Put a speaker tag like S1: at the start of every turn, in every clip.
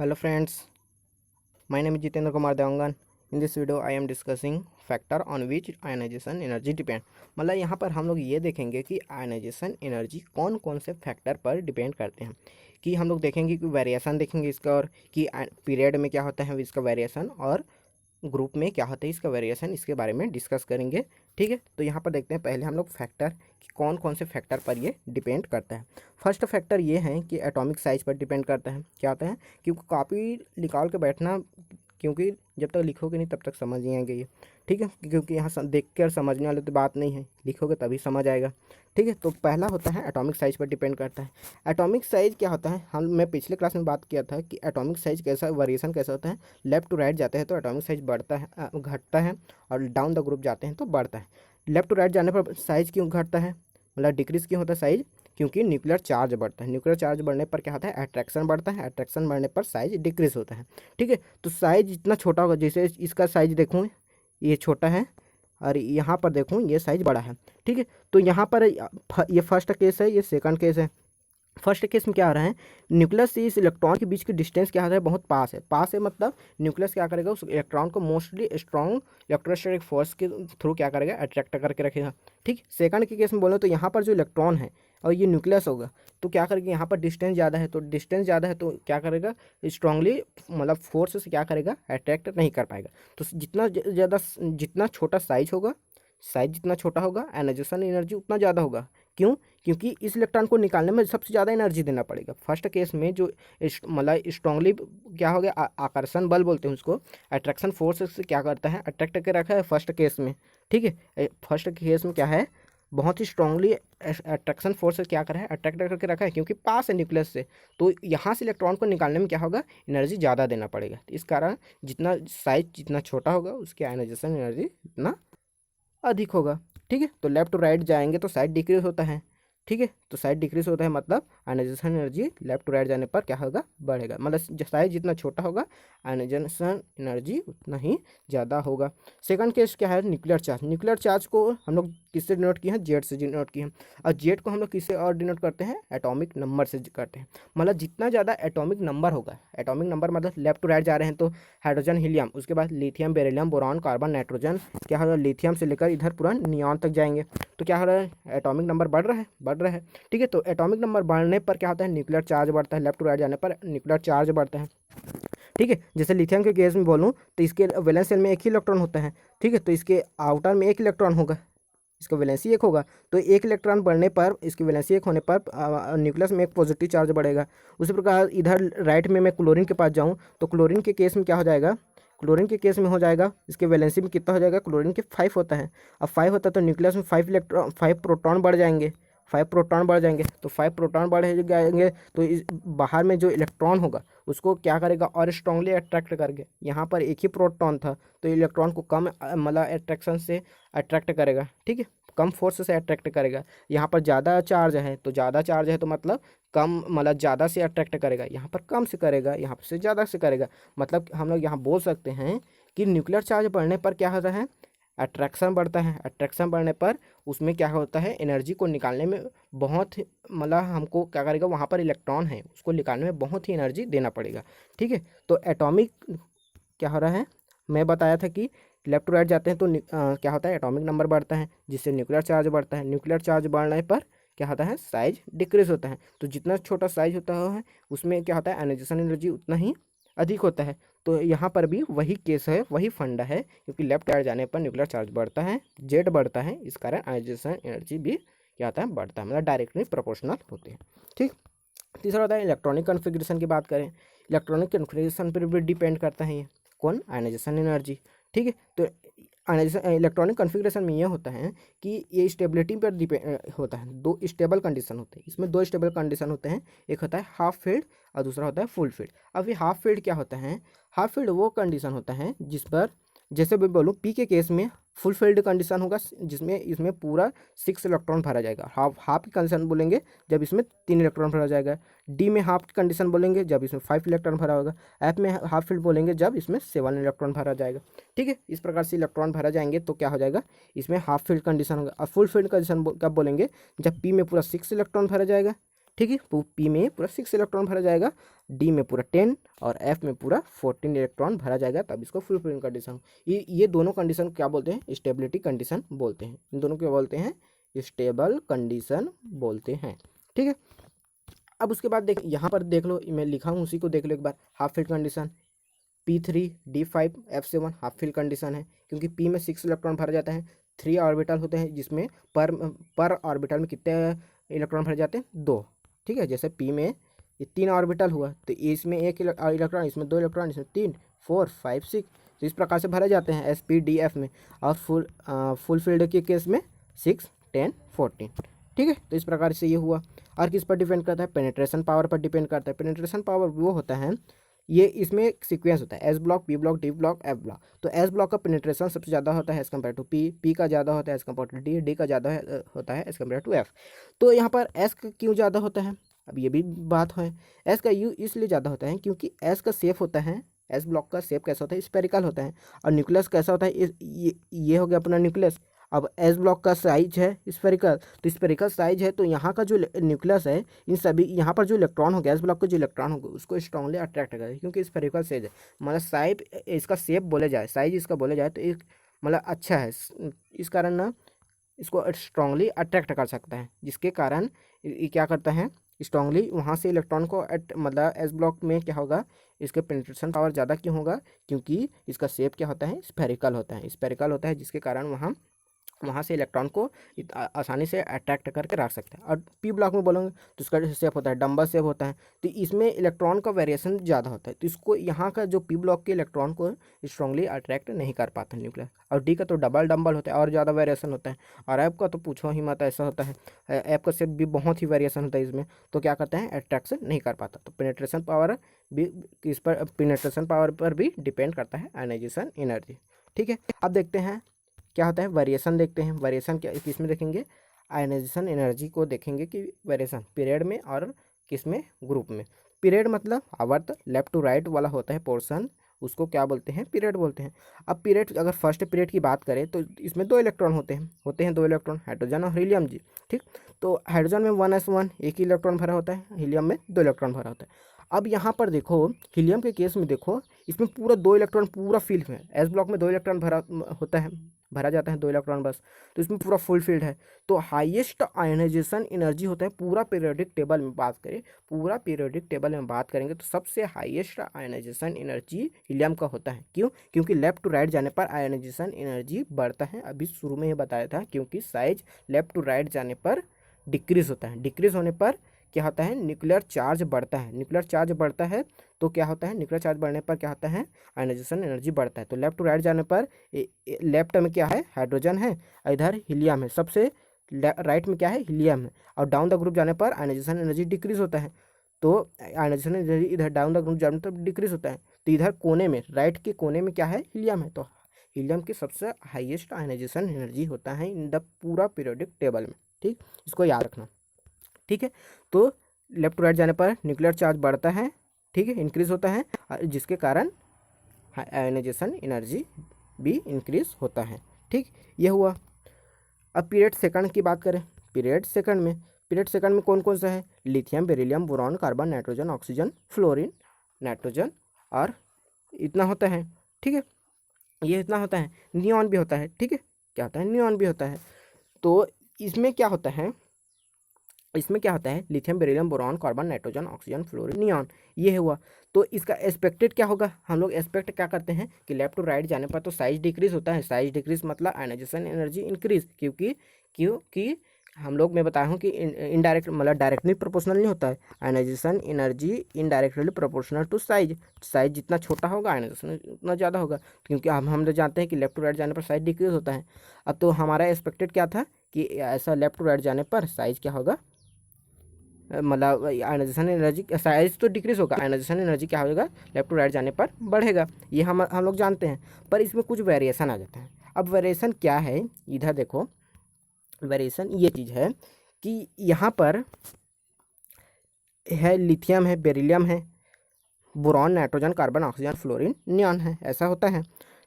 S1: Hello friends, my name is Jitendra Kumar Devangan. In this video I am discussing factor on which ionization energy depend। मतलब यहाँ पर हम लोग ये देखेंगे कि आयनाइजेशन एनर्जी कौन कौन से फैक्टर पर डिपेंड करते हैं। कि हम लोग देखेंगे कि वेरिएशन देखेंगे इसका, और कि पीरियड में क्या होता है इसका वेरिएशन, और ग्रुप में क्या होता है इसका वेरिएशन, इसके बारे में डिस्कस करेंगे। ठीक है, तो यहाँ पर देखते हैं पहले हम लोग फैक्टर कि कौन कौन से फैक्टर पर ये डिपेंड करता है। फर्स्ट फैक्टर ये है कि एटॉमिक साइज पर डिपेंड करता है। क्या होता है, क्योंकि कॉपी निकाल के बैठना, क्योंकि जब तक लिखोगे नहीं तब तक समझ नहीं आएगा ये। ठीक है, क्योंकि यहाँ देख कर समझने वाली तो बात नहीं है, लिखोगे तभी समझ आएगा। ठीक है, तो पहला होता है एटॉमिक साइज पर डिपेंड करता है। एटॉमिक साइज क्या होता है, मैं पिछले क्लास में बात किया था कि एटॉमिक साइज कैसा वेरिएशन कैसा होता है। लेफ्ट टू राइट जाते हैं तो एटॉमिक साइज बढ़ता है, घटता है, और डाउन द ग्रुप जाते हैं तो बढ़ता है। लेफ्ट टू राइट जाने पर साइज क्यों घटता है, मतलब डिक्रीज क्यों होता है साइज, क्योंकि न्यूक्लियर चार्ज बढ़ता है। न्यूक्लियर चार्ज बढ़ने पर क्या होता है, अट्रैक्शन बढ़ता है, अट्रैक्शन बढ़ने पर साइज डिक्रीज होता है। ठीक है, तो साइज जितना छोटा होगा, जैसे इसका साइज देखूँ ये छोटा है और यहाँ पर देखूँ ये साइज बड़ा है। ठीक है, तो यहाँ पर ये फर्स्ट केस है, ये सेकंड केस है। फर्स्ट केस में क्या हो रहा है, न्यूक्लियस से इस इलेक्ट्रॉन के बीच की डिस्टेंस क्या हो रहा है, बहुत पास है। पास है मतलब न्यूक्लियस क्या करेगा, उस इलेक्ट्रॉन को मोस्टली स्ट्रॉन्ग इलेक्ट्रोस्टैटिक फोर्स के थ्रू क्या करेगा, अट्रैक्ट करके रखेगा। ठीक, सेकंड के केस में बोलो तो यहाँ पर जो इलेक्ट्रॉन है और ये न्यूक्लियस होगा, तो क्या करेगा, यहाँ पर डिस्टेंस ज़्यादा है, तो डिस्टेंस ज़्यादा है तो क्या करेगा, स्ट्रांगली मतलब फोर्स से क्या करेगा, अट्रैक्ट नहीं कर पाएगा। तो जितना ज़्यादा, जितना छोटा साइज होगा, साइज जितना छोटा होगा, आयनाइजेशन एनर्जी उतना ज़्यादा होगा। क्यों, क्योंकि इस इलेक्ट्रॉन को निकालने में सबसे ज़्यादा एनर्जी देना पड़ेगा। फर्स्ट केस में जो मतलब स्ट्रांगली क्या हो गया, आकर्षण बल बोलते हैं उसको, अट्रैक्शन फोर्स से क्या करता है, अट्रैक्ट करके रखा है फर्स्ट केस में। ठीक है, फर्स्ट केस में क्या है, बहुत ही स्ट्रांगली अट्रैक्शन फोर्स से क्या करा है, अट्रैक्ट करके रखा है, क्योंकि पास है न्यूक्लियस से। तो यहाँ से इलेक्ट्रॉन को निकालने में क्या होगा, एनर्जी ज़्यादा देना पड़ेगा। इस कारण जितना साइज जितना छोटा होगा उसकी आयनाइजेशन एनर्जी उतना अधिक होगा। ठीक है, तो लेफ्ट टू राइट जाएंगे तो साइड डिक्रीज होता है। ठीक है, तो साइड डिक्रीज होता है मतलब ionization energy left to right जाने पर क्या होगा, बढ़ेगा। मतलब साइज जितना छोटा होगा आयनाइजेशन एनर्जी उतना ही ज़्यादा होगा। सेकंड केस क्या है, न्यूक्लियर चार्ज। न्यूक्लियर चार्ज को हम लोग किससे डिनोट किए हैं, जेड से डिनोट किए हैं। और जेड को हम लोग किससे और डिनोट करते हैं, एटॉमिक नंबर से करते हैं। मतलब जितना ज़्यादा एटॉमिक नंबर होगा, एटॉमिक नंबर मतलब लेफ्ट टू राइट जा रहे हैं तो हाइड्रोजन हीलियम, उसके बाद lithium beryllium boron carbon nitrogen, क्या हो रहा है, लिथियम से लेकर इधर पूरा नियॉन तक जाएंगे। तो क्या हो रहा है, एटॉमिक नंबर बढ़ रहा है, बढ़ रहा है। ठीक है, तो एटॉमिक नंबर बढ़ने पर क्या होता है, न्यूक्लियर चार्ज बढ़ता है। लेफ्ट टू राइट जाने पर न्यूक्लियर चार्ज बढ़ता है। ठीक है, जैसे लिथियम के केस में बोलूँ तो इसके वैलेंस शेल में एक ही इलेक्ट्रॉन होता है। ठीक है, तो इसके आउटर में एक इलेक्ट्रॉन होगा, इसका वैलेंसी एक होगा। तो एक इलेक्ट्रॉन बढ़ने पर, इसकी वैलेंसी एक होने पर न्यूक्लियस में एक पॉजिटिव चार्ज बढ़ेगा। उसी प्रकार इधर राइट में मैं क्लोरीन के पास जाऊँ तो क्लोरीन के केस में क्या हो जाएगा, क्लोरीन के केस में हो जाएगा, इसके वैलेंसी में कितना हो जाएगा, क्लोरीन के 5 होता है। अब 5 होता है तो न्यूक्लियस में 5 प्रोटॉन बढ़ जाएंगे, 5 प्रोटॉन बढ़ जाएंगे। तो 5 प्रोटॉन बढ़ जाएंगे तो इस बाहर में जो इलेक्ट्रॉन होगा उसको क्या करेगा, और स्ट्रांगली अट्रैक्ट करके, यहाँ पर एक ही प्रोटॉन था तो इलेक्ट्रॉन को कम मतलब अट्रैक्शन से अट्रैक्ट करेगा। ठीक है, कम फोर्स से अट्रैक्ट करेगा। यहाँ पर ज़्यादा चार्ज है तो ज़्यादा चार्ज है तो मतलब कम, मतलब ज़्यादा से अट्रैक्ट करेगा, यहाँ पर कम से करेगा, यहाँ से ज़्यादा से करेगा। मतलब हम लोग यहाँ बोल सकते हैं कि न्यूक्लियर चार्ज बढ़ने पर क्या होता है, अट्रैक्शन बढ़ता है। अट्रैक्शन बढ़ने पर उसमें क्या होता है, एनर्जी को निकालने में बहुत मतलब हमको क्या करेगा, वहाँ पर इलेक्ट्रॉन है उसको निकालने में बहुत ही एनर्जी देना पड़ेगा। ठीक है, तो एटॉमिक क्या हो रहा है, मैं बताया था कि लेफ्ट टू राइट जाते हैं तो क्या होता है, एटॉमिक नंबर बढ़ता है जिससे न्यूक्लियर चार्ज बढ़ता है। न्यूक्लियर चार्ज बढ़ने पर क्या होता है, साइज डिक्रीज होता है। तो जितना छोटा साइज होता है उसमें क्या होता है, आयनाइजेशन एनर्जी उतना ही अधिक होता है। तो यहाँ पर भी वही केस है, वही फंडा है, क्योंकि लेफ्ट साइड जाने पर न्यूक्लियर चार्ज बढ़ता है, जेड बढ़ता है, इस कारण आयनाइजेशन एनर्जी भी क्या होता है, बढ़ता है, मतलब डायरेक्टली प्रोपोर्शनल होते हैं। ठीक, तीसरा होता है इलेक्ट्रॉनिक कॉन्फ़िगरेशन की बात करें। इलेक्ट्रॉनिक कॉन्फ़िगरेशन पर भी डिपेंड करता है ये कौन, आयनाइजेशन एनर्जी। ठीक है, तो आयनाइजेशन इलेक्ट्रॉनिक कॉन्फ़िगरेशन में ये होता है कि ये स्टेबिलिटी पर डिपेंड होता है। दो स्टेबल कंडीशन होते हैं इसमें, दो स्टेबल कंडीशन होते हैं, एक होता है हाफ फील्ड और दूसरा होता है फुल फील्ड। अब ये हाफ फील्ड क्या होता है, हाफ फील्ड वो कंडीशन होता है जिस पर, जैसे मैं बोलूँ पी के केस में फुल फील्ड कंडीशन होगा जिसमें इसमें पूरा 6 इलेक्ट्रॉन भरा जाएगा। हाफ की कंडीशन बोलेंगे जब इसमें 3 इलेक्ट्रॉन भरा जाएगा। डी में हाफ की कंडीशन बोलेंगे जब इसमें 5 इलेक्ट्रॉन भरा होगा। एफ में हाफ फील्ड बोलेंगे जब इसमें 7 इलेक्ट्रॉन भरा जाएगा। ठीक है, इस प्रकार से इलेक्ट्रॉन भरा जाएंगे तो क्या हो जाएगा, इसमें हाफ फील्ड कंडीशन होगा। और फुल फील्ड कंडीशन कब बोलेंगे, जब पी में पूरा 6 इलेक्ट्रॉन भरा जाएगा। ठीक है। पी में पूरा 6 इलेक्ट्रॉन भरा जाएगा, डी में पूरा 10 और एफ में पूरा 14 इलेक्ट्रॉन भरा जाएगा, तब इसको फुलफिलिंग कंडीशन। ये दोनों कंडीशन क्या बोलते हैं? स्टेबिलिटी कंडीशन बोलते हैं। इन दोनों को क्या बोलते हैं? स्टेबल कंडीशन बोलते हैं। ठीक है। अब उसके बाद देख, यहाँ पर देख लो, मैं लिखा हूँ उसी को देख लो एक बार। Half fill condition P3 D5 F7 half fill condition है, क्योंकि P में 6 इलेक्ट्रॉन भरा जाता है, 3 ऑर्बिटल होते हैं, जिसमें पर ऑर्बिटल में कितने इलेक्ट्रॉन भरे जाते हैं? 2। ठीक है। जैसे P में ये 3 ऑर्बिटल हुआ, तो इसमें 1 इलेक्ट्रॉन, इसमें 2 इलेक्ट्रॉन, इसमें 3 4 5 6, तो इस प्रकार से भरे जाते हैं SPDF में। और फुल फील्ड के केस में 6 10 14। ठीक है। तो इस प्रकार से ये हुआ। और किस पर डिपेंड करता है? पेनिट्रेशन पावर पर डिपेंड करता है। पेनिट्रेशन पावर वो होता है, ये इसमें एक सीक्वेंस होता है, S block, P block, D block, F block. तो एस ब्लॉक का पेनिट्रेशन सबसे ज़्यादा होता है as compare to P, P का ज़्यादा होता है as compare to D, D का ज़्यादा होता है एज कम्पेयर टू एफ। तो यहाँ पर एस का क्यों ज़्यादा होता है? अब ये भी बात है। एस का यू इसलिए ज़्यादा होता है क्योंकि एस का शेप होता है, एस ब्लॉक का शेप कैसा होता है? स्पेरिकल होता है। और न्यूक्लियस कैसा होता है? ये हो गया अपना न्यूक्लियस। अब एस ब्लॉक का साइज है स्फेरिकल, तो स्फेरिकल साइज है, तो यहाँ का जो न्यूक्लियस है, इन सभी यहाँ पर जो इलेक्ट्रॉन होगा, एस ब्लॉक का जो इलेक्ट्रॉन होगा, उसको स्ट्रांगली अट्रैक्ट करेगा, क्योंकि स्फेरिकल साइज है। मतलब साइज इसका शेप बोले जाए, साइज इसका बोले जाए, तो एक मतलब अच्छा है, इस कारण ना इसको स्ट्रांगली अट्रैक्ट कर सकता है, जिसके कारण ये क्या करता है? स्ट्रांगली वहाँ से इलेक्ट्रॉन को मतलब एस ब्लॉक में क्या होगा? इसके पेनिट्रेशन पावर ज़्यादा क्यों होगा? क्योंकि इसका शेप क्या होता है? स्फेरिकल होता है, स्फेरिकल होता है, जिसके कारण वहाँ से इलेक्ट्रॉन को आसानी से अट्रैक्ट करके रख सकते हैं। और पी ब्लॉक में बोलोगे तो इसका शेप होता है डम्बल शेप होता है, तो इसमें इलेक्ट्रॉन का वेरिएशन ज़्यादा होता है, तो इसको यहाँ का जो पी ब्लॉक के इलेक्ट्रॉन को स्ट्रांगली अट्रैक्ट नहीं कर पाता न्यूक्लियस। और डी का तो डबल डम्बल होता है और ज़्यादा वेरिएशन होता है। और एफ का तो पूछो ही मत, ऐसा होता है, एफ का शेप भी बहुत ही वेरिएशन होता है इसमें, तो क्या करता है? अट्रैक्शन नहीं कर पाता। तो पेनिट्रेशन पावर भी इस पर, पेनिट्रेशन पावर पर भी डिपेंड करता है आयनाइजेशन एनर्जी। ठीक है। अब देखते हैं क्या होता है, वेरिएशन देखते हैं। वेरिएशन क्या किस में देखेंगे? आयनाइजेशन एनर्जी को देखेंगे कि वेरिएशन पीरियड में और किस में? ग्रुप में। पीरियड मतलब आवर्त लेफ्ट टू राइट वाला होता है पोर्शन, उसको क्या बोलते हैं? पीरियड बोलते हैं। अब पीरियड, अगर फर्स्ट पीरियड की बात करें तो इसमें 2 इलेक्ट्रॉन होते हैं 2 इलेक्ट्रॉन, हाइड्रोजन और हीलियम जी। ठीक। तो हाइड्रोजन में 1s1 एक ही इलेक्ट्रॉन भरा होता है, हीलियम में 2 इलेक्ट्रॉन भरा होता है। अब यहाँ पर देखो, हीलियम के केस में देखो, इसमें पूरा 2 इलेक्ट्रॉन पूरा फिल में, एस ब्लॉक में 2 इलेक्ट्रॉन भरा जाता है 2 इलेक्ट्रॉन बस, तो इसमें पूरा फुल फील्ड है। तो हाईएस्ट आयनाइजेशन एनर्जी होता है पूरा पीरियोडिक टेबल में बात करें, पूरा पीरियोडिक टेबल में बात करेंगे तो सबसे हाईएस्ट आयनाइजेशन एनर्जी हीलियम का होता है। क्यों? क्योंकि लेफ्ट टू राइट जाने पर आयनाइजेशन एनर्जी बढ़ता है, अभी शुरू में ही बताया था, क्योंकि साइज लेफ्ट टू राइट जाने पर डिक्रीज होता है, डिक्रीज होने पर क्या होता है? न्यूक्लियर चार्ज बढ़ता है, न्यूक्लियर चार्ज बढ़ता है तो क्या होता है? न्यूक्लियर चार्ज बढ़ने पर क्या होता है? आयनाइजेशन एनर्जी बढ़ता है। तो लेफ्ट टू राइट जाने पर लेफ्ट में क्या है? हाइड्रोजन है, इधर हीलियम है, सबसे राइट में क्या है? हीलियम है। और डाउन द ग्रुप जाने पर आयनाइजेशन एनर्जी डिक्रीज होता है, तो आयनाइजेशन एनर्जी इधर डाउन द ग्रुप जाने पर डिक्रीज होता है, तो इधर कोने में, राइट के कोने में क्या है? हीलियम है। तो हीलियम की सबसे हाईएस्ट आयनाइजेशन एनर्जी होता है इन द पूरा पीरियोडिक टेबल में। ठीक, इसको याद रखना। ठीक है। तो लेफ्ट टू राइट जाने पर न्यूक्लियर चार्ज बढ़ता है, ठीक है, इंक्रीज होता है, जिसके कारण आयनाइजेशन एनर्जी भी इंक्रीज होता है। ठीक, ये हुआ। अब पीरियड सेकंड की बात करें, पीरियड सेकंड में कौन कौन सा है? Lithium, beryllium, boron, carbon, nitrogen, oxygen, fluorine, nitrogen, और इतना होता है। ठीक है, ये इतना होता है। नियॉन भी होता है। ठीक है, क्या होता है? नियॉन भी होता है। तो इसमें क्या होता है? Lithium, beryllium, boron, carbon, nitrogen, oxygen, fluorine, neon, ये हुआ। तो इसका एस्पेक्टेड क्या होगा? हम लोग एस्पेक्ट क्या करते हैं कि लेफ्ट टू राइट जाने पर तो साइज डिक्रीज होता है, साइज डिक्रीज मतलब आयनाइजेशन एनर्जी इंक्रीज, क्योंकि हम लोग मैं बताया हूँ कि इनडायरेक्ट मतलब डायरेक्टली प्रोपोर्शनल नहीं होता है। Ionization energy indirectly proportional to size, size जितना छोटा होगा आयनाइजेशन उतना ज़्यादा होगा, क्योंकि हम लोग जानते हैं कि लेफ्ट टू राइट जाने पर साइज डिक्रीज होता है। अब तो हमारा एक्सपेक्टेड क्या था कि ऐसा लेफ्ट टू राइट जाने पर साइज क्या होगा, मतलब आयनाइजेशन एनर्जी, साइज तो डिक्रीज होगा, आयनाइजेशन एनर्जी क्या होगा? लेफ्ट टू राइट जाने पर बढ़ेगा, ये हम लोग जानते हैं। पर इसमें कुछ वेरिएशन आ जाता है। अब वेरिएशन क्या है? इधर देखो, वेरिएशन ये चीज़ है कि यहाँ पर है लिथियम है, बेरिलियम है, boron, nitrogen, carbon, oxygen, fluorine, neon है, ऐसा होता है।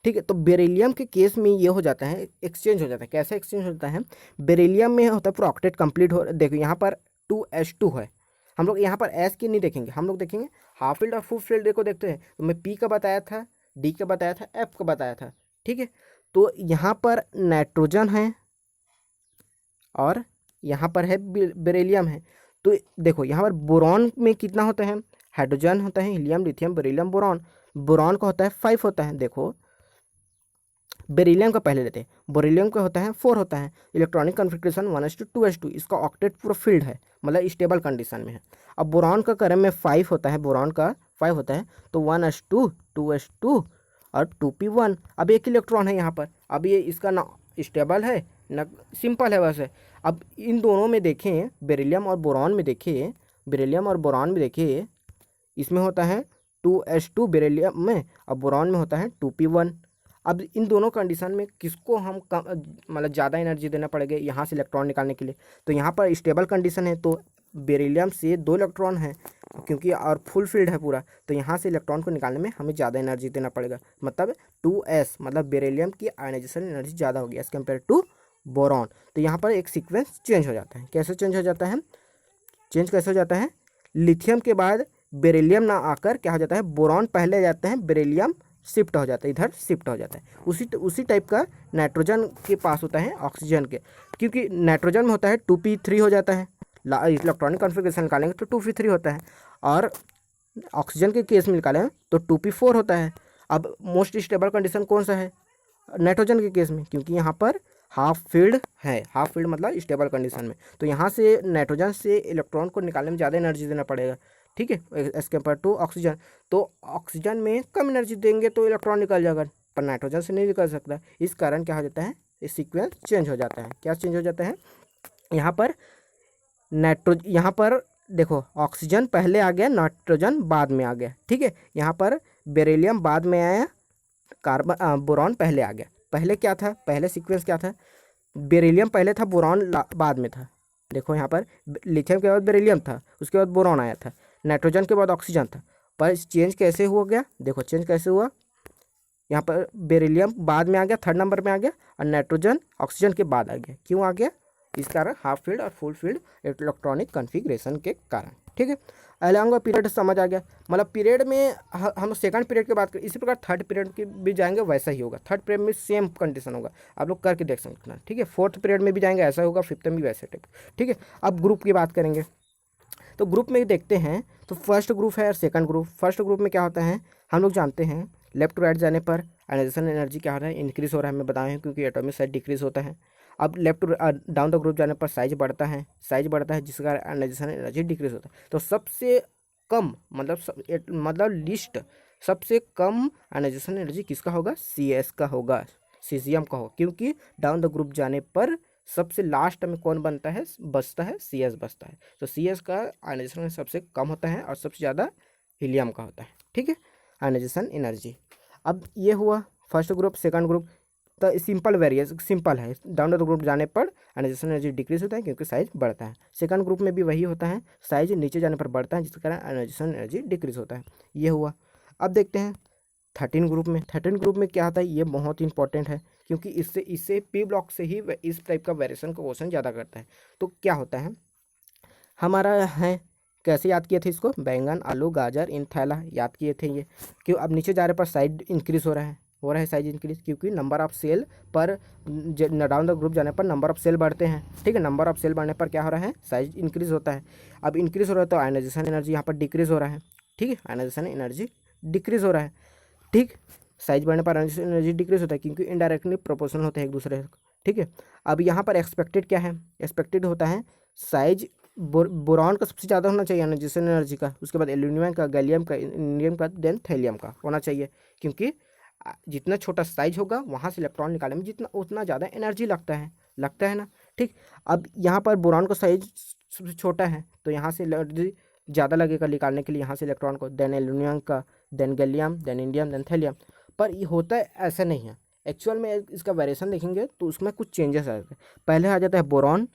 S1: ठीक है, तो बेरिलियम के केस में ये हो जाता है, एक्सचेंज हो जाता है। कैसे एक्सचेंज होता है? बेरिलियम में होता है पूरा ऑक्टेट कंप्लीट हो, देखो यहाँ पर 2s2 है, हम लोग यहाँ पर एस की नहीं देखेंगे, हम लोग देखेंगे हाफ फील्ड और फुल फील्ड को देखते हैं। तो मैं पी का बताया था, डी का बताया था, एफ का बताया था, ठीक है। तो यहाँ पर नाइट्रोजन है और यहाँ पर है बेरिलियम है। तो देखो यहाँ पर बोरॉन में कितना होता है, हाइड्रोजन होता है, helium, lithium, beryllium, boron. Boron का होता है 5 होता है। देखो बेरिलियम का पहले लेते हैं, बोरिलियम का होता है 4 होता है। इलेक्ट्रॉनिक कॉन्फ़िगरेशन 1:2:2, इसका ऑक्टेट पूरा फील्ड है, मतलब स्टेबल कंडीशन में है। अब बोरॉन का क्रम में 5 होता है, बोरॉन का 5 होता है, तो 1:2, 2:2 और 2p1। अब एक इलेक्ट्रॉन है यहाँ पर, अब ये इसका ना स्टेबल है ना सिंपल है वैसे। अब इन दोनों में देखें, बेरिलियम और बोरॉन में देखें, बेरिलियम और बोरॉन में देखिए, इसमें होता है 2s2 बेरिलियम में, और बोरॉन में होता है 2p1। अब इन दोनों कंडीशन में किसको हम कम मतलब ज़्यादा एनर्जी देना पड़ेगा यहाँ से इलेक्ट्रॉन निकालने के लिए? तो यहाँ पर स्टेबल कंडीशन है, तो बेरिलियम से 2 इलेक्ट्रॉन है, क्योंकि और फुल फील्ड है पूरा, तो यहाँ से इलेक्ट्रॉन को निकालने में हमें ज़्यादा एनर्जी देना पड़ेगा। मतलब 2s, मतलब बेरिलियम की आयनाइजेशन एनर्जी ज़्यादा होगी एज़ कम्पेयर टू बोरॉन। तो यहाँ पर एक सीक्वेंस चेंज हो जाता है। कैसे चेंज हो जाता है? चेंज कैसे हो जाता है? लिथियम के बाद बेरिलियम ना आकर क्या हो जाता है, बोरॉन पहले जाते हैं, बेरिलियम शिफ्ट हो जाता है, इधर शिफ्ट हो जाता है। उसी टाइप का नाइट्रोजन के पास होता है ऑक्सीजन के, क्योंकि नाइट्रोजन में होता है 2p3 हो जाता है, इलेक्ट्रॉनिक कॉन्फ़िगरेशन निकालेंगे तो 2p3 होता है, और ऑक्सीजन के केस में निकालें तो 2p4 होता है। अब मोस्ट स्टेबल कंडीशन कौन सा है? नाइट्रोजन के केस में, क्योंकि यहाँ पर हाफ फील्ड है, हाफ फील्ड मतलब स्टेबल कंडीशन में, तो यहाँ से नाइट्रोजन से इलेक्ट्रॉन को निकालने में ज़्यादा एनर्जी देना पड़ेगा, ठीक है, एज कम्पेयर टू ऑक्सीजन। तो ऑक्सीजन में कम एनर्जी देंगे तो इलेक्ट्रॉन निकल जाएगा, पर नाइट्रोजन से नहीं निकल सकता। इस कारण क्या हो जाता है, इस सीक्वेंस चेंज हो जाता है। क्या चेंज हो जाता है? यहाँ पर यहाँ पर देखो ऑक्सीजन पहले आ गया, नाइट्रोजन बाद में आ गया, ठीक है। यहाँ पर बेरिलियम बाद में आया, कार्बन बोरॉन पहले आ गया। पहले क्या था, पहले सीक्वेंस क्या था? बेरिलियम पहले था, बोरॉन बाद में था। देखो यहाँ पर लिथियम के बाद बेरिलियम था, उसके बाद बोरॉन आया था, नाइट्रोजन के बाद ऑक्सीजन था। पर चेंज कैसे हो गया? देखो चेंज कैसे हुआ, यहाँ पर बेरिलियम बाद में आ गया, 3rd नंबर में आ गया, और नाइट्रोजन ऑक्सीजन के बाद आ गया। क्यों आ गया? इस कारण हाफ फील्ड और फुल फील्ड इलेक्ट्रॉनिक कॉन्फ़िगरेशन के कारण, ठीक है। अलॉन्ग पीरियड समझ आ गया, मतलब पीरियड में हम सेकंड पीरियड की बात करें, इसी प्रकार थर्ड पीरियड की भी जाएंगे वैसा ही होगा। थर्ड पीरियड में सेम कंडीशन होगा, आप लोग करके देख सकते हैं, ठीक है। फोर्थ पीरियड में भी जाएंगे ऐसा होगा, फिफ्थ में भी वैसे टाइप, ठीक है। अब ग्रुप की बात करेंगे, तो ग्रुप में देखते हैं, तो फर्स्ट ग्रुप है और सेकंड ग्रुप। फर्स्ट ग्रुप में क्या होता है, हम लोग जानते हैं लेफ्ट टू राइट जाने पर आयनाइजेशन एनर्जी क्या हो रहा है, इंक्रीज हो रहा है, मैं बताए हैं, क्योंकि एटॉमिक साइज डिक्रीज होता है। अब left to down the group जाने पर साइज बढ़ता है, जिसके कारण आयनाइजेशन एनर्जी डिक्रीज होता है। तो सबसे कम मतलब लिस्ट सबसे कम आयनाइजेशन एनर्जी किसका होगा? CS का होगा, सीजियम का होगा, क्योंकि डाउन द ग्रुप जाने पर सबसे लास्ट में कौन बनता है, बचता है? CS बचता है। तो CS का आयनाइजेशन सबसे कम होता है और सबसे ज़्यादा हीलियम का होता है, ठीक है, आयनाइजेशन एनर्जी। अब ये हुआ फर्स्ट ग्रुप। सेकंड ग्रुप तो सिंपल वेरिएस सिंपल है, डाउन द ग्रुप जाने पर आयनाइजेशन एनर्जी डिक्रीज होता है क्योंकि साइज बढ़ता है। सेकंड ग्रुप में भी वही होता है, साइज नीचे जाने पर बढ़ता है जिसके कारण आयनाइजेशन एनर्जी डिक्रीज होता है। ये हुआ। अब देखते हैं 13 ग्रुप में। 13 ग्रुप में क्या होता है, ये बहुत इंपॉर्टेंट है, क्योंकि इससे पी ब्लॉक से ही इस टाइप का वेरिएशन का क्वेश्चन ज़्यादा करता है। तो क्या होता है हमारा है, कैसे याद किए थे इसको? बैंगन, आलू, गाजर, इन थैला याद किए थे ये। क्यों? अब नीचे जा रहे पर साइज इंक्रीज हो रहा है साइज इंक्रीज, क्योंकि नंबर ऑफ सेल पर डाउन द ग्रुप जाने पर नंबर ऑफ सेल बढ़ते हैं, ठीक है। नंबर ऑफ सेल बढ़ने पर क्या हो रहा है, साइज इंक्रीज होता है। अब इंक्रीज हो रहा है तो आयनाइजेशन एनर्जी यहाँ पर डिक्रीज हो रहा है, ठीक है, आयनाइजेशन एनर्जी डिक्रीज हो रहा है, ठीक। साइज बढ़ने पर आयनाइजेशन एनर्जी डिक्रीज होता है क्योंकि इनडायरेक्टली प्रोपोर्शनल होते हैं एक दूसरे को, ठीक है। अब यहाँ पर एक्सपेक्टेड क्या है, एक्सपेक्टेड होता है साइज बोरॉन का सबसे ज़्यादा होना चाहिए आयनाइजेशन एनर्जी का, उसके बाद एल्यूमिनियम का, गैलियम का, इंडियम का, देन थैलियम का होना चाहिए, क्योंकि जितना छोटा साइज होगा वहाँ से इलेक्ट्रॉन निकालने में उतना ज़्यादा एनर्जी लगता है ना, ठीक। अब यहाँ पर बोरॉन का साइज सबसे छोटा है तो यहाँ से एनर्जी ज़्यादा लगेगा निकालने के लिए यहाँ से इलेक्ट्रॉन को, देन एल्यूमिनियम का, then gallium, then indium, then thallium. पर ये होता है ऐसा नहीं है, एक्चुअल में इसका वेरिएशन देखेंगे तो उसमें कुछ चेंजेस आ जाते हैं। पहले आ जाता है बोरॉन,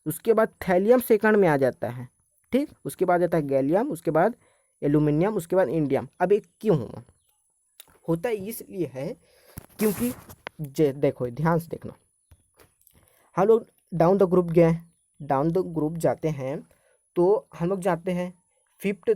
S1: उसके बाद थैलियम सेकंड में आ जाता है, ठीक। उसके बाद आता है गैलियम, उसके बाद एल्यूमिनियम, उसके बाद इंडियम। अब ये क्यों हुआ? होता है इसलिए है क्योंकि देखो ध्यान से देखना, हम लोग डाउन द ग्रुप गए, डाउन द ग्रुप जाते हैं तो हम लोग जाते हैं फिफ्थ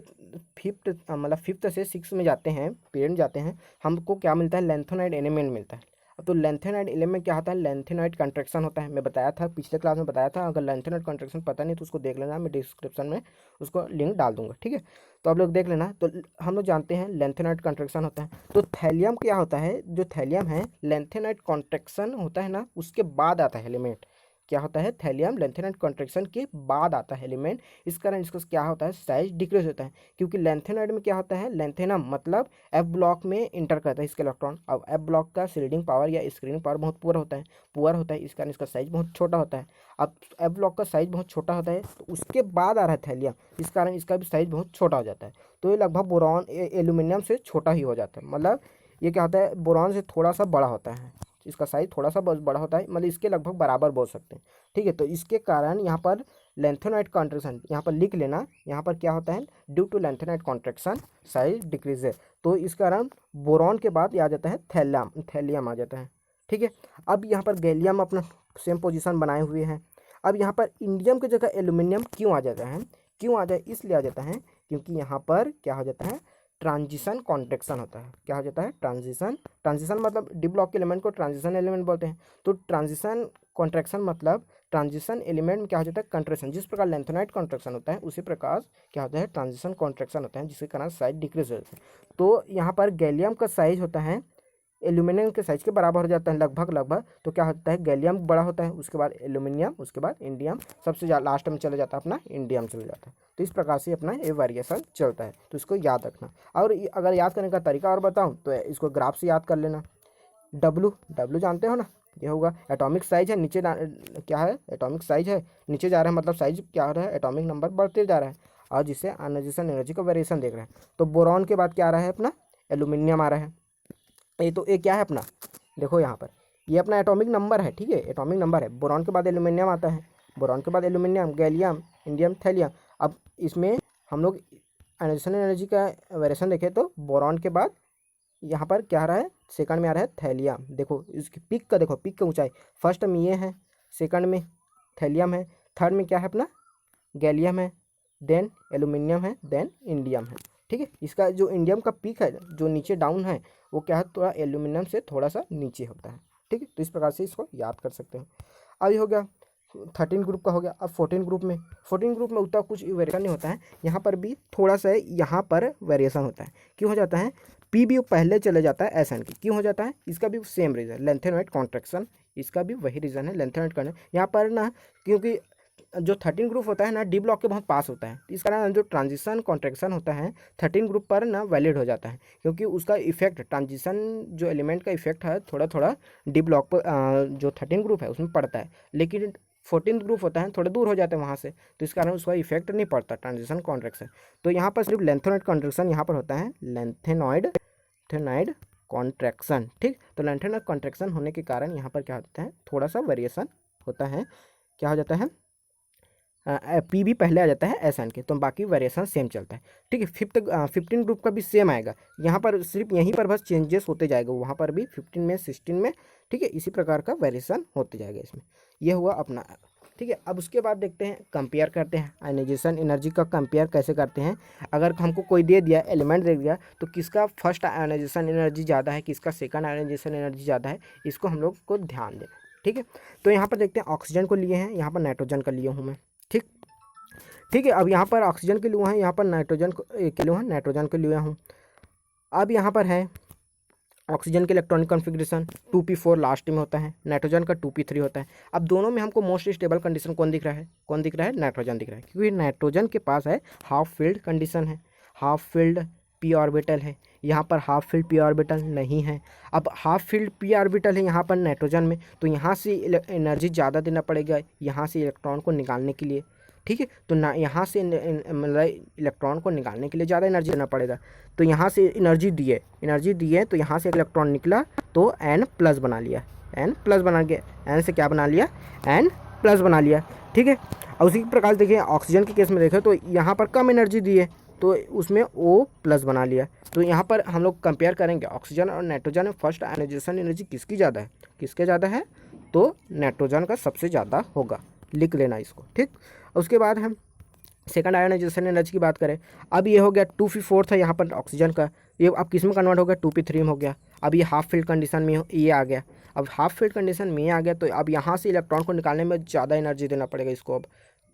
S1: फिफ्थ मतलब फिफ्थ से सिक्स में जाते हैं, पीरियड में जाते हैं, हमको क्या मिलता है, लेंथेनॉइड एलिमेंट मिलता है। तो लेंथेनॉइड एलिमेंट क्या होता है, लेंथेनॉइड कंट्रैक्शन होता है। मैं बताया था पिछले क्लास में बताया था, अगर लेंथेनॉइड कंट्रैक्शन पता नहीं तो उसको देख लेना, मैं डिस्क्रिप्शन में उसको लिंक डाल दूंगा, ठीक है। तो आप लोग देख लेना। तो हम लोग जानते हैं लेंथेनॉइड कंट्रैक्शन होता है। तो थैलियम क्या होता है, जो थैलियम है लेंथेनॉइड कंट्रैक्शन होता है ना, उसके बाद आता है एलिमेंट। क्या होता है, थैलियम लेंथेनॉइड कंट्रैक्शन के बाद आता है एलिमेंट। इस कारण इसका क्या होता है, साइज डिक्रीज होता है। क्योंकि लेंथेनॉइड में क्या होता है, लेंथेनम मतलब एफ ब्लॉक में इंटर करता है इसके इलेक्ट्रॉन। अब एफ ब्लॉक का शील्डिंग पावर या स्क्रीनिंग पावर बहुत पुअर होता है, इस कारण इसका साइज बहुत छोटा होता है। अब एफ ब्लॉक का साइज बहुत छोटा होता है, तो उसके बाद आ रहा है थैलियम, इस कारण इसका भी साइज बहुत छोटा हो जाता है। तो ये लगभग बोरॉन एल्यूमिनियम से छोटा ही हो जाता है। मतलब ये क्या होता है, बोरॉन से थोड़ा सा बड़ा होता है, इसका साइज थोड़ा सा बड़ा होता है, मतलब इसके लगभग बराबर बोल सकते हैं, ठीक है। तो इसके कारण यहाँ पर लेंथेनॉइड कॉन्ट्रैक्शन यहाँ पर लिख लेना, यहाँ पर क्या होता है, due to lanthanoid contraction size decrease है। तो इस कारण बोरॉन के बाद ये आ जाता है थैलियम आ जाता है, ठीक है। अब यहाँ पर गैलियम अपना सेम पोजीशन बनाए हुए हैं। अब यहाँ पर इंडियम की जगह एल्यूमिनियम क्यों आ जाता है, क्यों आ जाए, इसलिए आ जाता है क्योंकि यहाँ पर क्या हो जाता है, ट्रांजिशन कॉन्ट्रैक्शन होता है। क्या हो जाता है, ट्रांजिशन मतलब डी ब्लॉक के एलिमेंट को ट्रांजिशन एलिमेंट बोलते हैं। तो ट्रांजिशन कॉन्ट्रैक्शन मतलब ट्रांजिशन एलिमेंट में क्या हो जाता है, कंट्रैक्शन। जिस प्रकार लेंथेनॉइड कॉन्ट्रैक्शन होता है उसी प्रकार क्या होता है, ट्रांजिशन कॉन्ट्रैक्शन होता है, जिसके कारण साइज डिक्रीज होता है। तो यहाँ पर गैलियम का साइज होता है एल्यूमिनियम के साइज के बराबर हो जाता है लगभग। तो क्या होता है, गैलियम बड़ा होता है, उसके बाद एल्यूमिनियम, उसके बाद इंडियम, सबसे लास्ट में चले जाता है अपना इंडियम चले जाता है। तो इस प्रकार से अपना ये वेरिएशन चलता है, तो इसको याद रखना। और अगर याद करने का तरीका और बताऊं तो इसको ग्राफ से याद कर लेना। डब्लू जानते हो ना, ये होगा एटॉमिक साइज है, नीचे क्या है, एटॉमिक साइज है, नीचे जा रहा है, मतलब साइज क्या हो रहा है, एटॉमिक नंबर बढ़ते जा रहा है, और जिससे आयोनाइजेशन एनर्जी का वेरिएशन देख रहे हैं। तो बोरॉन के बाद क्या आ रहा है, अपना एल्यूमिनियम आ रहा है। ये तो ये क्या है अपना, देखो यहाँ पर ये अपना एटॉमिक नंबर है, ठीक है, एटॉमिक नंबर है। बोरॉन के बाद एल्यूमिनियम आता है, बोरॉन के बाद एल्यूमिनियम, गैलियम, इंडियम, थैलियम। अब इसमें हम लोग आयोनाइजेशन एनर्जी का वेरिएशन देखें तो बोरॉन के बाद यहाँ पर क्या आ रहा है, सेकंड में आ रहा है थैलियम। देखो इसकी पिक का, देखो पिक का ऊंचाई, फर्स्ट में ये है, सेकंड में थैलियम है, थर्ड में क्या है अपना गैलियम है, देन एल्यूमिनियम है, देन इंडियम है, ठीक है। इसका जो इंडियम का पीक है, जो नीचे डाउन है, वो क्या है, थोड़ा एल्यूमिनियम से थोड़ा सा नीचे होता है, ठीक है। तो इस प्रकार से इसको याद कर सकते हैं। अब ये हो गया 13 ग्रुप का हो गया। अब 14 ग्रुप में उतना कुछ वेरिएशन नहीं होता है, यहाँ पर भी थोड़ा सा यहाँ पर वेरिएशन होता है। क्यों हो जाता है, पी बी पहले चले जाता है एस एन के, क्यों हो जाता है, इसका भी सेम रीज़न, लेंथेनॉइड कॉन्ट्रैक्शन, इसका भी वही रीज़न है, लेंथेनॉइड कॉन्ट्रैक्शन। यहाँ पर ना क्योंकि जो 13 ग्रुप होता है ना, डी ब्लॉक के बहुत पास होता है, इस कारण जो ट्रांजिशन कॉन्ट्रैक्शन होता है 13 ग्रुप पर ना वैलिड हो जाता है, क्योंकि उसका इफेक्ट, ट्रांजिशन जो एलिमेंट का इफेक्ट है थोड़ा थोड़ा डी ब्लॉक पर जो 13 ग्रुप है उसमें पड़ता है, लेकिन 14 ग्रुप होता है थोड़े दूर हो जाते हैं वहाँ से, तो इस कारण उसका इफेक्ट नहीं पड़ता ट्रांजिशन कॉन्ट्रैक्शन। तो यहाँ पर सिर्फ लेंथेनॉइड कॉन्ट्रैक्शन यहाँ पर होता है, लेंथेनॉइड कॉन्ट्रैक्शन, ठीक। तो लेंथेनॉइड कॉन्ट्रैक्शन होने के कारण यहाँ पर क्या होता है, थोड़ा सा वेरिएशन होता है। क्या हो जाता है, पी भी पहले आ जाता है एस एन के, तो बाकी वेरिएशन सेम चलता है, ठीक है। 15 ग्रुप का भी सेम आएगा, यहाँ पर सिर्फ यहीं पर बस चेंजेस होते जाएगा, वहाँ पर भी 15 में 16 में, ठीक है। इसी प्रकार का वेरिएशन होते जाएगा इसमें। ये हुआ अपना, ठीक है। अब उसके बाद देखते हैं, कंपेयर करते हैं आयोनाइजेशन एनर्जी का कंपेयर कैसे करते हैं। अगर हमको कोई दे दिया एलिमेंट दे दिया, तो किसका फर्स्ट आयोनाइजेशन एनर्जी ज़्यादा है, किसका सेकंड आयोनाइजेशन एनर्जी ज़्यादा है, इसको हम लोग को ध्यान देना, ठीक है। तो यहाँ पर देखते हैं, ऑक्सीजन को लिए हैं, यहाँ पर नाइट्रोजन का लिए हूँ मैं, ठीक है। अब यहाँ पर ऑक्सीजन के लिए हुआ है, यहाँ पर नाइट्रोजन के लिए हुआ, नाइट्रोजन के लिए हूँ। अब यहाँ पर है ऑक्सीजन के इलेक्ट्रॉनिक कॉन्फ़िगरेशन 2p4 लास्ट में होता है, नाइट्रोजन का 2p3 होता है। अब दोनों में हमको मोस्ट स्टेबल कंडीशन कौन दिख रहा है, नाइट्रोजन दिख रहा है, क्योंकि नाइट्रोजन के पास है हाफ फिल्ड कंडीशन है, हाफ फिल्ड पी ऑर्बिटल है, यहाँ पर हाफ फील्ड पी ऑर्बिटल नहीं है। अब हाफ फील्ड पी ऑर्बिटल है यहाँ पर नाइट्रोजन में, तो यहाँ से एनर्जी ज़्यादा देना पड़ेगा यहाँ से इलेक्ट्रॉन को निकालने के लिए, ठीक है। तो ना यहाँ से मतलब इलेक्ट्रॉन को निकालने के लिए ज़्यादा एनर्जी देना पड़ेगा, तो यहाँ से एनर्जी दिए तो यहाँ से इलेक्ट्रॉन निकला तो N+ बना लिया, N+ बना गया, N से क्या बना लिया, N+ बना लिया, ठीक है। और उसी प्रकार देखिए ऑक्सीजन के केस में देखें तो यहाँ पर कम एनर्जी दिए तो उसमें O+ बना लिया। तो यहाँ पर हम लोग कंपेयर करेंगे ऑक्सीजन और नाइट्रोजन में फर्स्ट आयोनाइजेशन एनर्जी किसकी ज़्यादा है, किसके ज़्यादा है, तो नाइट्रोजन का सबसे ज़्यादा होगा, लिख लेना इसको, ठीक। उसके बाद हम सेकंड आयोनाइजेशन एनर्जी की बात करें, अब ये हो गया 2p4 है यहाँ पर ऑक्सीजन का, ये अब किस में कन्वर्ट हो गया 2p3 में हो गया। अब ये हाफ फील्ड कंडीशन में ये आ गया। अब हाफ फील्ड कंडीशन में ये आ गया तो अब यहाँ से इलेक्ट्रॉन को निकालने में ज़्यादा एनर्जी देना पड़ेगा इसको अब,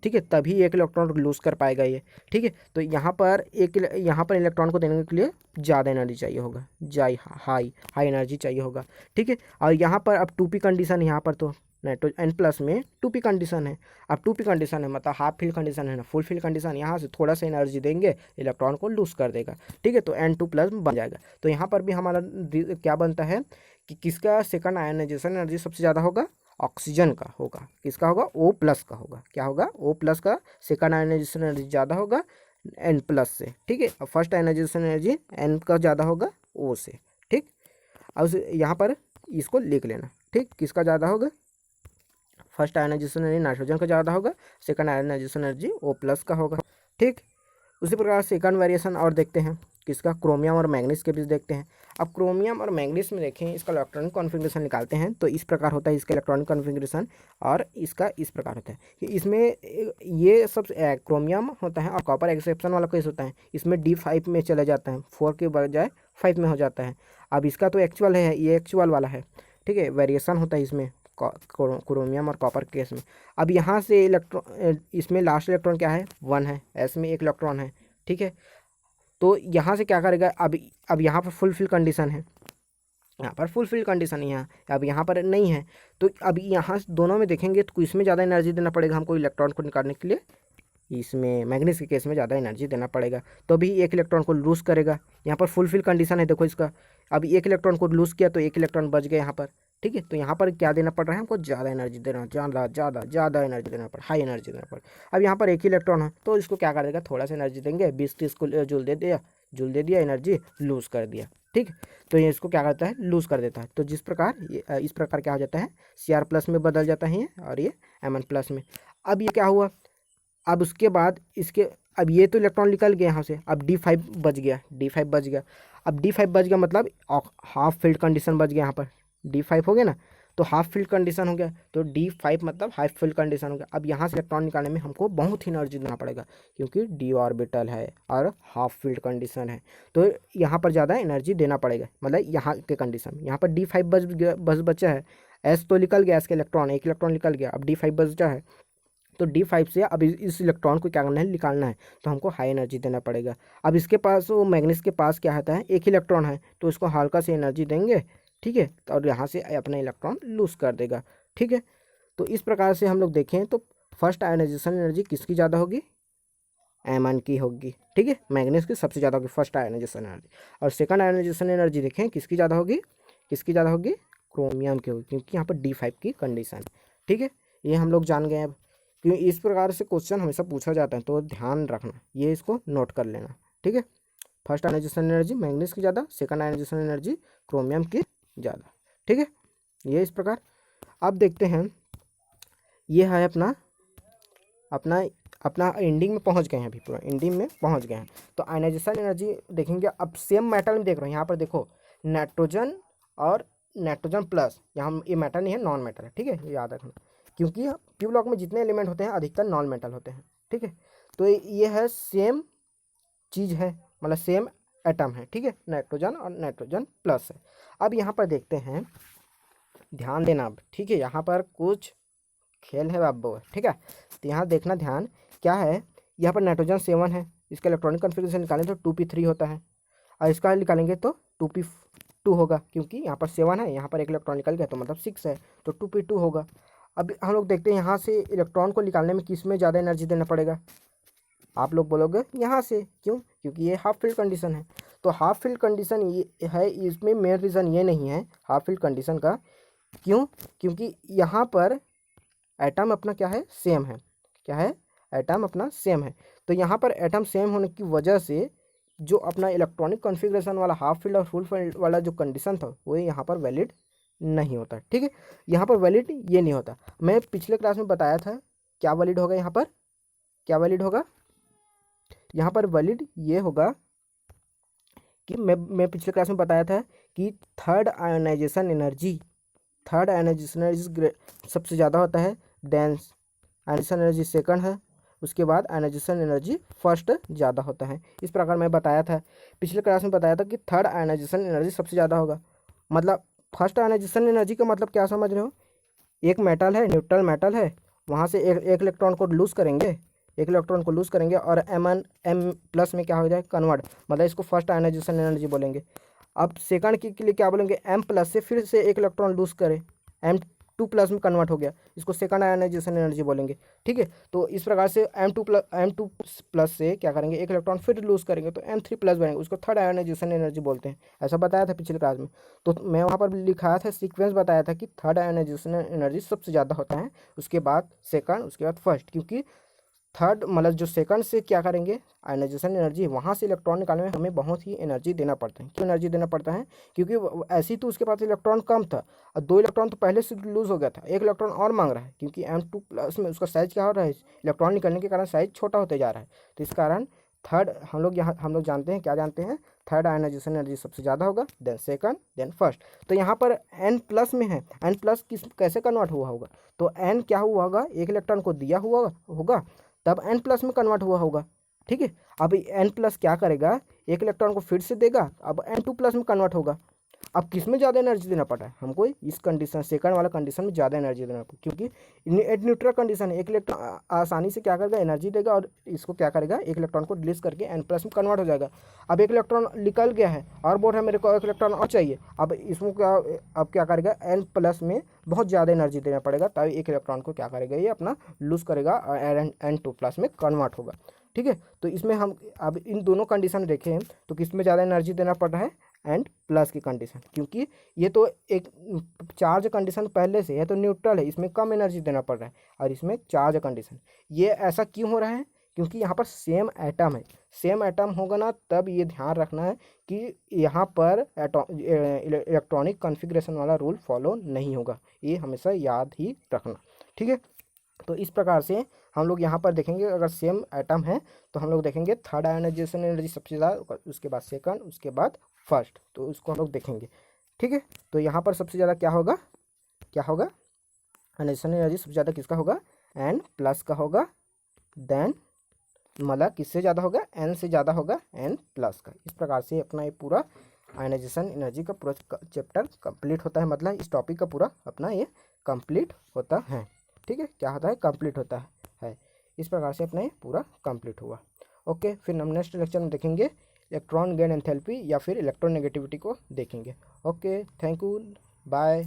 S1: ठीक है, तभी एक इलेक्ट्रॉन लूज़ कर पाएगा ये, ठीक है। तो यहाँ पर इलेक्ट्रॉन को देने के लिए ज़्यादा एनर्जी चाहिए होगा, हाई हाई एनर्जी चाहिए होगा, ठीक है। और यहाँ पर अब 2p कंडीशन, यहाँ पर तो नाइट्रोजन N+ में 2p कंडीशन है। अब 2p कंडीशन है मतलब हाफ फील्ड कंडीशन है ना, फुल फील्ड कंडीशन, यहाँ से थोड़ा सा एनर्जी देंगे इलेक्ट्रॉन को लूज़ कर देगा, ठीक है, तो N2+ बन जाएगा। तो यहाँ पर भी हमारा क्या बनता है कि किसका सेकंड आयनाइजेशन एनर्जी सबसे ज़्यादा होगा, ऑक्सीजन का होगा। किसका होगा, O+ का होगा। क्या होगा, O+ का सेकंड आयनाइजेशन एनर्जी ज़्यादा होगा N+ से, ठीक है। अब फर्स्ट आयनाइजेशन एनर्जी N का ज़्यादा होगा O से, ठीक। अब यहाँ पर इसको लिख लेना, ठीक, किसका ज़्यादा होगा, फर्स्ट आयनाइजेशन एनर्जी नाइट्रोजन का ज़्यादा होगा, सेकंड आयनाइजेशन एनर्जी O+ का होगा, ठीक। उसी प्रकार सेकंड वेरिएशन और देखते हैं किसका, क्रोमियम और मैंगनीज के बीच देखते हैं। अब क्रोमियम और मैंगनीज में देखें इसका इलेक्ट्रॉनिक कॉन्फ़िगरेशन निकालते हैं तो इस प्रकार होता है इसका इलेक्ट्रॉनिक कॉन्फ़िगरेशन, और इसका इस प्रकार होता है कि इसमें ये सब क्रोमियम होता है और कॉपर एक्सेप्शन वाला केस होता है, इसमें D5 में चले जाता है, 4 के बजाय 5 में हो जाता है। अब इसका तो एक्चुअल है, ये एक्चुअल वाला है, ठीक है, वेरिएशन होता है इसमें क्रोमियम और कॉपर केस में। अब यहाँ से इलेक्ट्रॉन, इसमें लास्ट इलेक्ट्रॉन क्या है, 1 है, S में 1 इलेक्ट्रॉन है, ठीक है। तो यहाँ से क्या करेगा, अब यहाँ पर फुल फिल कंडीशन है, यहाँ पर फुल फिल कंडीशन है, यहाँ अब यहाँ पर नहीं है। तो अब यहाँ दोनों में देखेंगे तो इसमें ज़्यादा एनर्जी देना पड़ेगा हमको इलेक्ट्रॉन को निकालने के लिए, इसमें मैग्नीज के केस में ज़्यादा एनर्जी देना पड़ेगा, तो भी एक इलेक्ट्रॉन को लूज़ करेगा। यहाँ पर फुल फिल कंडीशन है, देखो इसका, अब एक इलेक्ट्रॉन को लूज़ किया तो एक इलेक्ट्रॉन बच गया यहाँ पर, ठीक है। तो यहाँ पर क्या देना पड़ रहा है हमको, ज़्यादा एनर्जी देना, ज़्यादा एनर्जी देना पड़, हाई एनर्जी देना पड़। अब यहाँ पर एक ही इलेक्ट्रॉन है तो इसको क्या कर देगा, थोड़ा सा एनर्जी देंगे, 20-30 को जूल दे दिया, एनर्जी लूज़ कर दिया, ठीक। तो ये इसको क्या करता है, लूज़ कर देता है। तो जिस प्रकार इस प्रकार क्या हो जाता है, Cr+ में बदल जाता है ये, और ये Mn+ में। अब ये क्या हुआ, अब उसके बाद इसके, अब ये तो इलेक्ट्रॉन निकल गया यहाँ से, अब D5 बच गया, अब D5 बच गया मतलब हाफ फील्ड कंडीशन बच गया, यहाँ पर D5 हो गया ना, तो हाफ फील्ड कंडीशन हो गया, तो D5 मतलब हाफ फील्ड कंडीशन हो गया। अब यहाँ से इलेक्ट्रॉन निकालने में हमको बहुत ही एनर्जी देना पड़ेगा क्योंकि D ऑर्बिटल है और हाफ फील्ड कंडीशन है, तो यहाँ पर ज़्यादा एनर्जी देना पड़ेगा, मतलब यहाँ के कंडीशन में। यहाँ पर D5 बस बचा है, S तो निकल गया, इसके इलेक्ट्रॉन, एक इलेक्ट्रॉन निकल गया, अब D5 बचा है, तो D5 से अब इस इलेक्ट्रॉन को क्या करना है, निकालना है, तो हमको हाई एनर्जी देना पड़ेगा। अब इसके पास, वो मैग्नीज के पास क्या होता है, एक इलेक्ट्रॉन है, तो इसको हल्का से एनर्जी देंगे, ठीक है, और यहाँ से अपना इलेक्ट्रॉन लूज़ कर देगा, ठीक है। तो इस प्रकार से हम लोग देखें तो फर्स्ट आयनाइजेशन एनर्जी किसकी ज़्यादा होगी, Mn की होगी, ठीक है, मैग्नीज की सबसे ज़्यादा होगी फर्स्ट आयनाइजेशन एनर्जी। और सेकंड आयनाइजेशन एनर्जी देखें किसकी ज़्यादा होगी, क्रोमियम की होगी, क्योंकि यहाँ पर D5 की कंडीशन, ठीक है। ये हम लोग जान गए अब, क्योंकि इस प्रकार से क्वेश्चन हमेशा पूछा जाता है, तो ध्यान रखना, ये इसको नोट कर लेना, ठीक है। फर्स्ट आयनाइजेशन एनर्जी मैग्नीज की ज़्यादा, सेकंड आयनाइजेशन एनर्जी क्रोमियम की ज़्यादा, ठीक है, ये इस प्रकार। अब देखते हैं, ये है अपना अपना अपना एंडिंग में पहुंच गए हैं, अभी पूरा एंडिंग में पहुंच गए हैं। तो आयनाइजेशन एनर्जी देखेंगे, अब सेम मेटल में देख रहे हो, यहाँ पर देखो नाइट्रोजन और नाइट्रोजन+, यहाँ ये मेटल नहीं है, नॉन मेटल है, ठीक है, ये याद रखना, क्योंकि पी ब्लॉक में जितने एलिमेंट होते हैं अधिकतर नॉन मेटल होते हैं, ठीक है। तो ये है सेम चीज़ है, मतलब सेम एटम है, ठीक है, नाइट्रोजन और नाइट्रोजन+ है। अब यहाँ पर देखते हैं, ध्यान देना अब, ठीक है, यहाँ पर कुछ खेल है बाबू, ठीक है। तो यहाँ देखना ध्यान, क्या है, यहाँ पर नाइट्रोजन 7 है, इसका इलेक्ट्रॉनिक कॉन्फ़िगरेशन निकालें तो 2p3 होता है, और इसका निकालेंगे तो 2p2 होगा, क्योंकि यहाँ पर 7 है, यहाँ पर एक इलेक्ट्रॉन निकल गया तो मतलब 6 है, तो 2p2 होगा। अब हम लोग देखते हैं यहाँ से इलेक्ट्रॉन को निकालने में किस में ज़्यादा एनर्जी देना पड़ेगा, आप लोग बोलोगे यहाँ से, क्यों, क्योंकि ये हाफ फील्ड कंडीशन है। तो हाफ फील्ड कंडीशन ये है, इसमें मेन रीज़न ये नहीं है हाफ फील्ड कंडीशन का, क्यों, क्योंकि यहाँ पर एटम अपना क्या है, सेम है, क्या है, एटम अपना सेम है। तो यहाँ पर एटम सेम होने की वजह से जो अपना इलेक्ट्रॉनिक कॉन्फ़िगरेशन वाला हाफ फील्ड और फुल फील्ड वाला जो कंडीशन था वो यहाँ पर वैलिड नहीं होता, ठीक है, यहाँ पर वैलिड ये नहीं होता। मैं पिछले क्लास में बताया था क्या वैलिड होगा, यहाँ पर क्या वैलिड होगा, यहाँ पर वैलिड ये होगा कि मैं पिछले क्लास में बताया था कि थर्ड आयोनाइजेशन एनर्जी सबसे ज़्यादा होता है, देन आयनाइजेशन एनर्जी सेकंड है, उसके बाद आयनाइजेशन एनर्जी फर्स्ट ज़्यादा होता है। इस प्रकार मैं बताया था, पिछले क्लास में बताया था कि थर्ड आयनाइजेशन एनर्जी सबसे ज़्यादा होगा। मतलब फर्स्ट आयनाइजेशन एनर्जी का मतलब क्या समझ रहे हो, एक मेटल है, न्यूट्रल मेटल है, वहाँ से एक इलेक्ट्रॉन को लूज़ करेंगे, एक इलेक्ट्रॉन को लूज़ करेंगे और एम प्लस में क्या हो जाए, कन्वर्ट, मतलब इसको फर्स्ट आयनाइजेशन एनर्जी बोलेंगे। अब सेकंड के लिए क्या बोलेंगे, एम प्लस से फिर से एक इलेक्ट्रॉन लूज़ करे, M2+ में कन्वर्ट हो गया, इसको सेकंड आयनाइजेशन एनर्जी बोलेंगे। ठीक है, तो इस प्रकार से M2+ से क्या करेंगे, एक इलेक्ट्रॉन फिर लूज़ करेंगे तो M3+ बनेंगे, उसको थर्ड आयनाइजेशन एनर्जी बोलते हैं। ऐसा बताया था पिछले क्लास में। तो मैं वहाँ पर लिखाया था, सीक्वेंस बताया था कि थर्ड आयनाइजेशन एनर्जी सबसे ज़्यादा होता है, उसके बाद सेकंड, उसके बाद फर्स्ट, क्योंकि थर्ड मतलब जो सेकंड से क्या करेंगे, आयनाइजेशन एनर्जी, वहाँ से इलेक्ट्रॉन निकालने में हमें बहुत ही एनर्जी देना पड़ता है। क्यों एनर्जी देना पड़ता है, क्योंकि ऐसे ही तो उसके पास इलेक्ट्रॉन कम था और 2 इलेक्ट्रॉन तो पहले से लूज़ हो गया था, एक इलेक्ट्रॉन और मांग रहा है, क्योंकि M2+ में उसका साइज क्या हो रहा है, इलेक्ट्रॉन निकलने के कारण साइज छोटा होते जा रहा है। तो इस कारण थर्ड हम लोग जानते हैं, क्या जानते हैं, थर्ड आयनाइजेशन एनर्जी सबसे ज़्यादा होगा, देन सेकंड, देन फर्स्ट। तो यहाँ पर N+ में है, N+ कैसे कन्वर्ट हुआ होगा, तो N क्या हुआ होगा, एक इलेक्ट्रॉन को दिया हुआ होगा, तब N+ में कन्वर्ट हुआ होगा। ठीक है, अब N+ क्या करेगा, एक इलेक्ट्रॉन को फिर से देगा, अब N2+ में कन्वर्ट होगा। अब किस में ज़्यादा एनर्जी देना पड़ रहा है हमको, इस कंडीशन सेकंड वाला कंडीशन में ज़्यादा एनर्जी देना पड़ा, क्योंकि न्यूट्रल कंडीशन है, एक इलेक्ट्रॉन आसानी से क्या करेगा, एनर्जी देगा और इसको क्या करेगा, एक इलेक्ट्रॉन को रिलीज करके N+ में कन्वर्ट हो जाएगा। अब एक इलेक्ट्रॉन निकल गया है और बोल रहा है मेरे को एक इलेक्ट्रॉन और चाहिए, अब इसमें क्या, अब क्या करेगा, N+ में बहुत ज़्यादा एनर्जी देना पड़ेगा, तभी एक इलेक्ट्रॉन को क्या करेगा, ये अपना लूज करेगा और N2+ में कन्वर्ट होगा। ठीक है, तो इसमें हम अब इन दोनों कंडीशन देखें तो किस में ज़्यादा एनर्जी देना पड़ रहा है, N+ की कंडीशन, क्योंकि ये तो एक चार्ज कंडीशन पहले से है, तो न्यूट्रल है, इसमें कम एनर्जी देना पड़ रहा है, और इसमें चार्ज कंडीशन। ये ऐसा क्यों हो रहा है, क्योंकि यहाँ पर सेम एटम है, सेम एटम होगा ना, तब ये ध्यान रखना है कि यहाँ पर इलेक्ट्रॉनिक कॉन्फ़िगरेशन वाला रूल फॉलो नहीं होगा, ये हमेशा याद ही रखना। ठीक है, तो इस प्रकार से हम लोग यहाँ पर देखेंगे, अगर सेम एटम है तो हम लोग देखेंगे थर्ड आयनाइजेशन एनर्जी सबसे ज़्यादा, उसके बाद सेकंड, उसके बाद फर्स्ट, तो उसको हम लोग देखेंगे। ठीक है, तो यहाँ पर सबसे ज़्यादा क्या होगा, क्या होगा, आयनाइजेशन एनर्जी सबसे ज़्यादा किसका होगा, N+ का होगा, देन मतलब किससे ज़्यादा होगा, N से ज़्यादा होगा, N+ का। इस प्रकार से अपना ये पूरा आयनाइजेशन एनर्जी का पूरा चैप्टर कंप्लीट होता है, मतलब इस टॉपिक का पूरा अपना ये कंप्लीट होता है। ठीक है, क्या होता है, कंप्लीट होता है। इस प्रकार से अपना ये पूरा कंप्लीट हुआ। ओके, फिर हम नेक्स्ट लेक्चर में देखेंगे इलेक्ट्रॉन गेन एंथैल्पी या फिर इलेक्ट्रोनेगेटिविटी को देखेंगे। Okay, thank you, bye.